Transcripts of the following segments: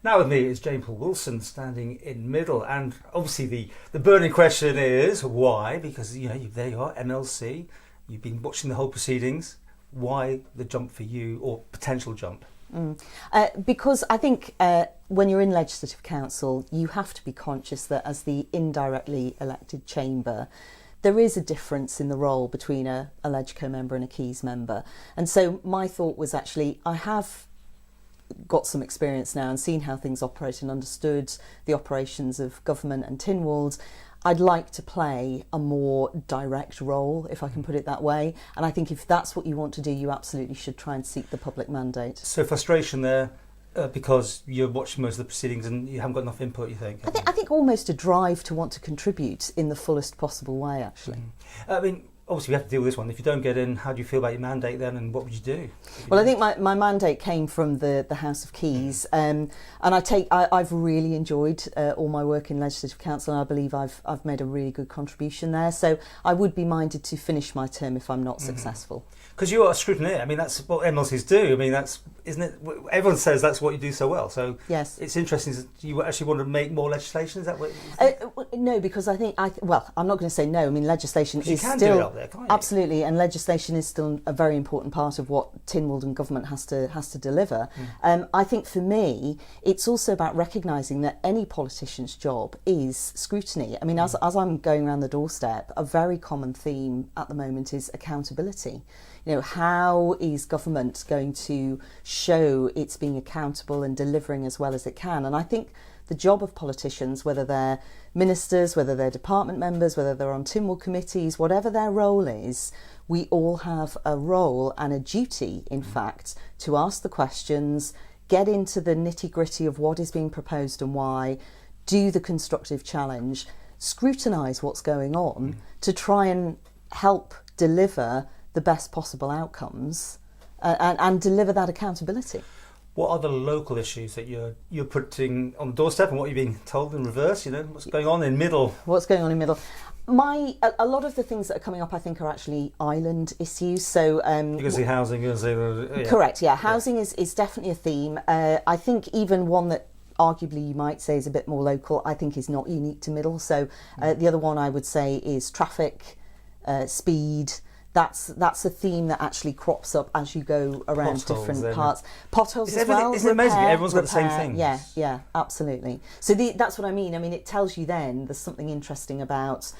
Now with me is Jane Poole-Wilson standing in middle, and obviously the burning question is why? Because there you are, MLC. You've been watching the whole proceedings. Why the jump for you, or potential jump? Because I think when you're in Legislative Council, you have to be conscious that as the indirectly elected chamber, there is a difference in the role between a Legco member and a Keys member. And so my thought was actually, I have got some experience now and seen how things operate and understood the operations of government and Tynwald. I'd like to play a more direct role, if I can put it that way. And I think if that's what you want to do, you absolutely should try and seek the public mandate. So frustration there because you're watching most of the proceedings and you haven't got enough input, you think? I think almost a drive to want to contribute in the fullest possible way, actually. I mean, obviously we have to deal with this one. If you don't get in, how do you feel about your mandate then, and what would you do? Well, I think my mandate came from the House of Keys, and I've really enjoyed all my work in Legislative Council, and I believe I've made a really good contribution there. So I would be minded to finish my term if I'm not successful. Because you are a scrutineer. I mean, that's what MLCs do. I mean, isn't it? Everyone says that's what you do so well. So yes, it's interesting. You actually want to make more legislation. Is that what? No, because I think well, I'm not going to say no. I mean, legislation is still do it up there, can't you? Absolutely, and legislation is still a very important part of what Tynwald and government has to deliver. I think for me, it's also about recognising that any politician's job is scrutiny. I mean, as I'm going around the doorstep, a very common theme at the moment is accountability. How is government going to show it's being accountable and delivering as well as it can? And I think the job of politicians, whether they're ministers, whether they're department members, whether they're on Tynwald committees, whatever their role is, we all have a role and a duty, in fact, to ask the questions, get into the nitty-gritty of what is being proposed and why, do the constructive challenge, scrutinise what's going on to try and help deliver the best possible outcomes and deliver that accountability. What are the local issues that you're putting on the doorstep, and what you're being told in reverse? What's going on in middle? What's going on in middle? A lot of the things that are coming up, I think, are actually island issues. So you can see housing. You can see correct. Yeah, housing is definitely a theme. I think even one that arguably you might say is a bit more local, I think is not unique to middle. So the other one I would say is traffic, speed. That's a theme that actually crops up as you go around different parts. Potholes as well. Isn't it amazing? Everyone's got the same thing. Yeah, absolutely. So that's what I mean. I mean, it tells you then there's something interesting about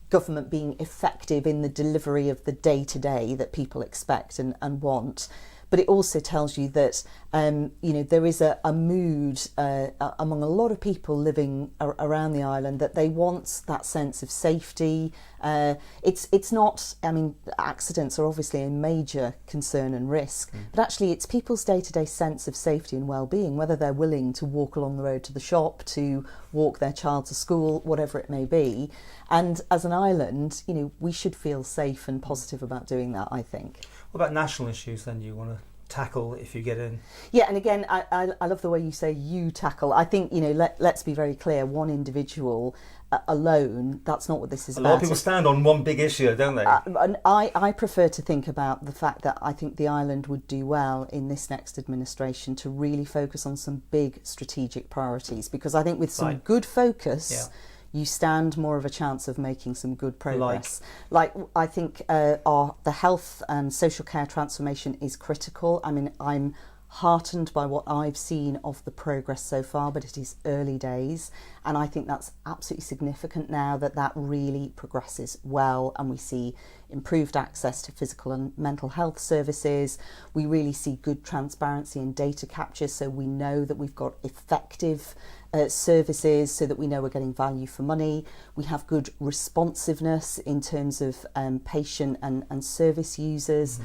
government being effective in the delivery of the day-to-day that people expect and want. But it also tells you that there is a mood among a lot of people living around the island that they want that sense of safety. It's not. I mean, accidents are obviously a major concern and risk, but actually it's people's day-to-day sense of safety and well-being, whether they're willing to walk along the road to the shop, to walk their child to school, whatever it may be. And as an island, we should feel safe and positive about doing that, I think. What about national issues then you want to tackle if you get in? Yeah, and again, I love the way you say you tackle. I think, let's be very clear, one individual alone, that's not what this is about. A lot of people stand on one big issue, don't they? And I prefer to think about the fact that I think the island would do well in this next administration to really focus on some big strategic priorities, because I think with some good focus, you stand more of a chance of making some good progress. Like I think the health and social care transformation is critical. I mean, I'm heartened by what I've seen of the progress so far, but it is early days, and I think that's absolutely significant now that really progresses well, and we see improved access to physical and mental health services. We really see good transparency in data capture, so we know that we've got effective services, so that we know we're getting value for money. We have good responsiveness in terms of patient and service users,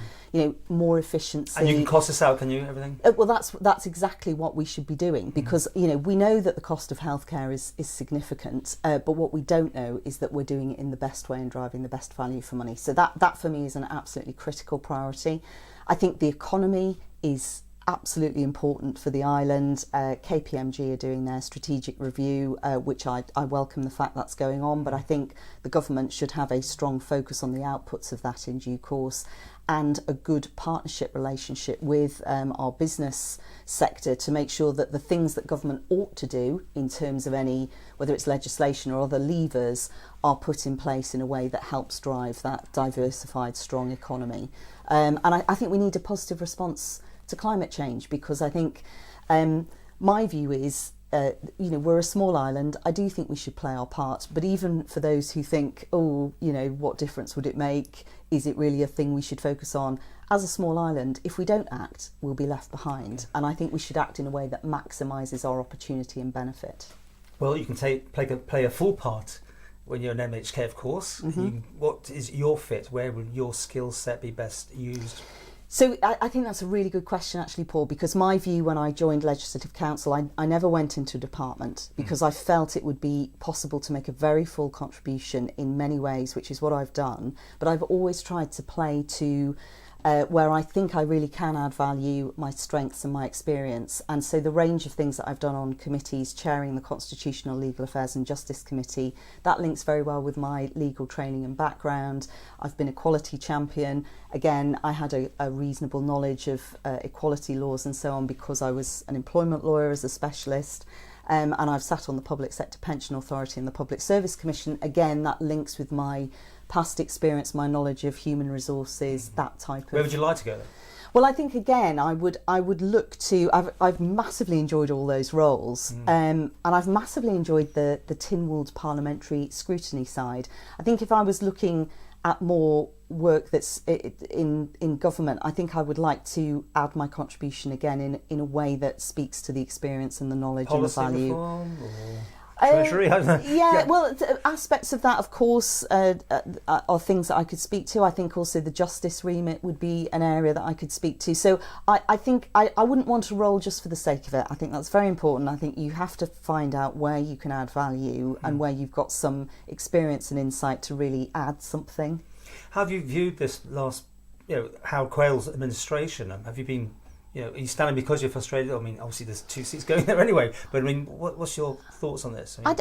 more efficiency. And you can cost this out, can you, everything? Well, that's exactly what we should be doing, because we know that the cost of healthcare is significant, but what we don't know is that we're doing it in the best way and driving the best value for money. So that for me is an absolutely critical priority. I think the economy is absolutely important for the island. KPMG are doing their strategic review, which I welcome the fact that's going on, but I think the government should have a strong focus on the outputs of that in due course, and a good partnership relationship with our business sector to make sure that the things that government ought to do in terms of any, whether it's legislation or other levers, are put in place in a way that helps drive that diversified, strong economy. And I think we need a positive response to climate change, because I think my view is, we're a small island. I do think we should play our part, but even for those who think, what difference would it make? Is it really a thing we should focus on? As a small island, if we don't act, we'll be left behind. And I think we should act in a way that maximises our opportunity and benefit. Well, you can play a full part when you're an MHK, of course. Mm-hmm. What is your fit? Where would your skill set be best used? So I think that's a really good question, actually, Paul, because my view when I joined Legislative Council, I never went into a department because I felt it would be possible to make a very full contribution in many ways, which is what I've done. But I've always tried to play to where I think I really can add value, my strengths and my experience. And so the range of things that I've done on committees, chairing the Constitutional, Legal Affairs and Justice Committee, that links very well with my legal training and background. I've been equality champion. Again, I had a reasonable knowledge of equality laws and so on because I was an employment lawyer as a specialist. And I've sat on the Public Sector Pension Authority and the Public Service Commission. Again, that links with my past experience, my knowledge of human resources, that type of... Where would you like to go then? Well, I think again, I would look to... I've massively enjoyed all those roles, and I've massively enjoyed the Tynwald parliamentary scrutiny side. I think if I was looking at more work that's in government, I think I would like to add my contribution again in a way that speaks to the experience and the knowledge Policy and the value. Reform or Treasury? I don't know. Yeah, well, aspects of that, of course, are things that I could speak to. I think also the justice remit would be an area that I could speak to. So I think I wouldn't want to roll just for the sake of it. I think that's very important. I think you have to find out where you can add value and where you've got some experience and insight to really add something. How have you viewed this last, Howard Quayle's administration? Have you been... are you standing because you're frustrated? I mean, obviously there's 2 seats going there anyway. But I mean, what's your thoughts on this? I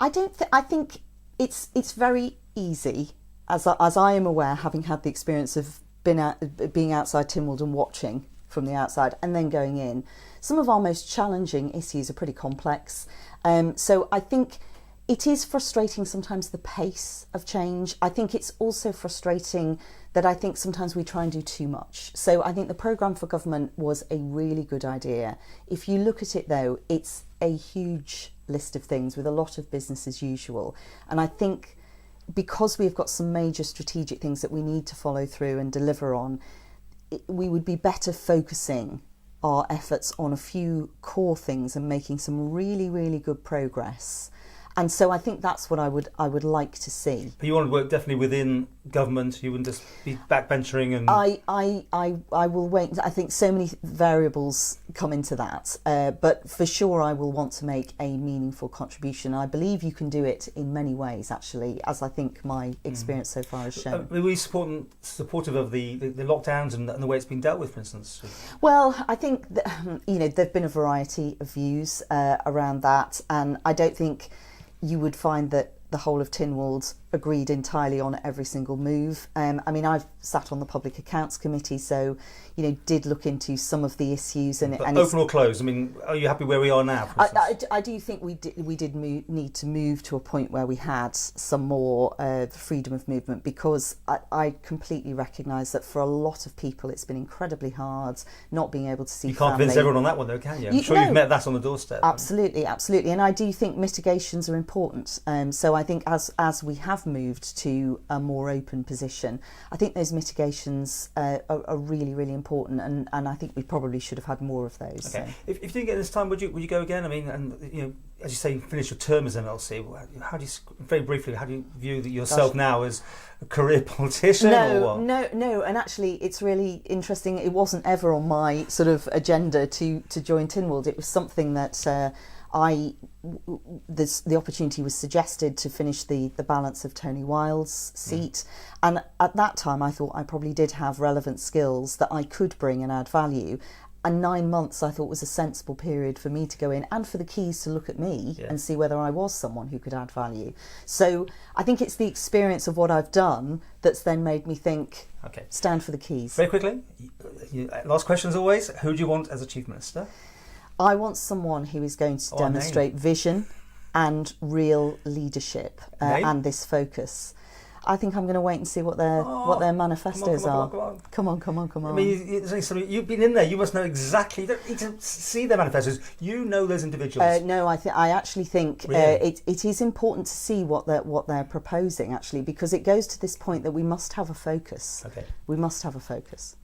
don't think. I think it's very easy, as I am aware, having had the experience of being outside Tynwald and watching from the outside, and then going in. Some of our most challenging issues are pretty complex. So I think it is frustrating sometimes, the pace of change. I think it's also frustrating that I think sometimes we try and do too much. So I think the programme for government was a really good idea. If you look at it though, it's a huge list of things with a lot of business as usual. And I think because we've got some major strategic things that we need to follow through and deliver on, we would be better focusing our efforts on a few core things and making some really, really good progress. And so I think that's what I would like to see. But you want to work definitely within government. You wouldn't just be backbenching and... I will wait. I think so many variables come into that. But for sure I will want to make a meaningful contribution. I believe you can do it in many ways, actually, as I think my experience so far has shown. Are we supportive of the lockdowns and the way it's been dealt with, for instance? Well, I think that, there have been a variety of views around that. And I don't think you would find that the whole of Tynwald agreed entirely on every single move. I mean, I've sat on the Public Accounts Committee, so, did look into some of the issues. And open or closed? I mean, are you happy where we are now? I do think we did need to move to a point where we had some more freedom of movement, because I completely recognise that for a lot of people it's been incredibly hard not being able to see family. You can't convince everyone on that one though, can you? I'm sure you've met that on the doorstep. Absolutely. And I do think mitigations are important. So I think as we have moved to a more open position, I think those mitigations are really, really important, and I think we probably should have had more of those. Okay. So. If you didn't get this time, would you go again? I mean, and as you say, finish your term as MLC. How do you, very briefly, how do you view yourself now as a career politician? Or what? No. And actually, it's really interesting. It wasn't ever on my sort of agenda to join Tynwald. It was something that the opportunity was suggested to finish the balance of Tony Wilde's seat, and at that time I thought I probably did have relevant skills that I could bring and add value. And 9 months I thought was a sensible period for me to go in and for the keys to look at me and see whether I was someone who could add value. So I think it's the experience of what I've done that's then made me think, stand for the keys. Very quickly, last question as always, who do you want as a Chief Minister? I want someone who is going to demonstrate vision and real leadership and this focus. I think I'm going to wait and see what their manifestos are. Come on. I mean, you've been in there. You must know exactly. You don't need to see their manifestos. You know those individuals. No, I actually think it is important to see what they're proposing, actually, because it goes to this point that we must have a focus. We must have a focus.